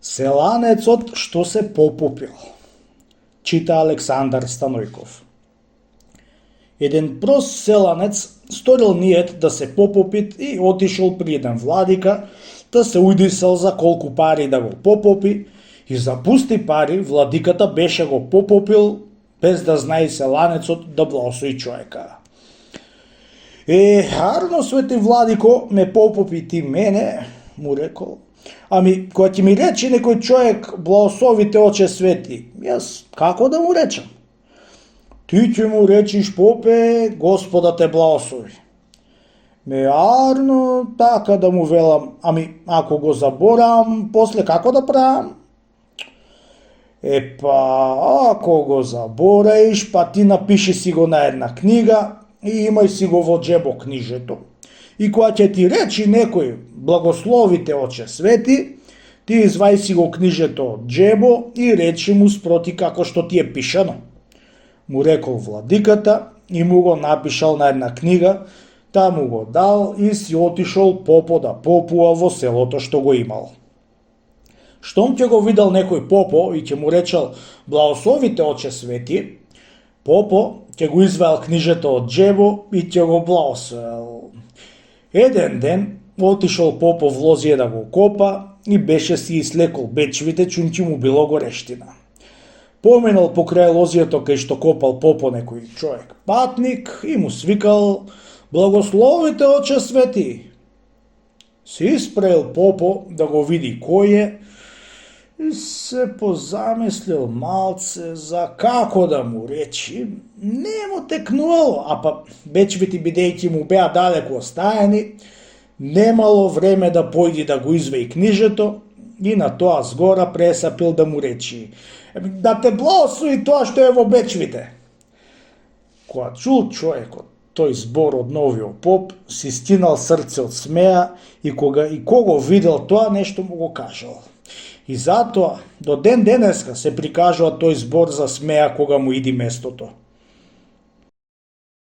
Селанецот што се попопил. Чита Александар Станојков. Еден прост селанец сторил ниет да се попопит и отишол при еден владика, да се ујдисал за колку пари да го попопи, и за пусти пари владиката беше го попопил без да знае селанецот да благослови човека. Арно, свети владико, ме попопи ти мене, му рекол. Ами, кога ќе ми рече некој човек благослови те, оче свети, јас како да му речам? Ти ќе му речиш, попе, Господа те благослови. Арно, така да му велам, ами ако го заборам, после како да правам? Ако го забораиш, па ти напиши си го на една книга и имај си го во джебо книжето. И кога ќе ти речи некој благословите, оче свети, ти извај си го книжето од джебо и речи му спроти како што ти е пишано. Му рекол владиката и му го напишал на една книга, та му го дал и си отишол попо да попува во селото што го имал. Штом ќе го видел некој попо и ќе му речел благословите, оче свети, попо ќе го изваел книжето од джебо и ќе го благословел. Еден ден отишол попо в лозија да го копа и беше си ислекол бечвите, чунки му било горештина. Поминал покрај лозијето кај што копал попо некој човек патник и му свикал благословите, оче свети. Се испраил попо да го види кој е и се позамислил малце за како да му речи. Не му текнувало, а па бечвите бидејќи му беа далеко остаени, немало време да појди да го изваи книжето и на тоа згора пресапил да му речи да те благослови тоа што е во бечвите. Кога чул човекот тој збор од новиот поп, си стинал срце од смеа и кога видел тоа, нешто му го кажал. И затоа, до ден денеска се прикажува тој збор за смеа кога му иди местото.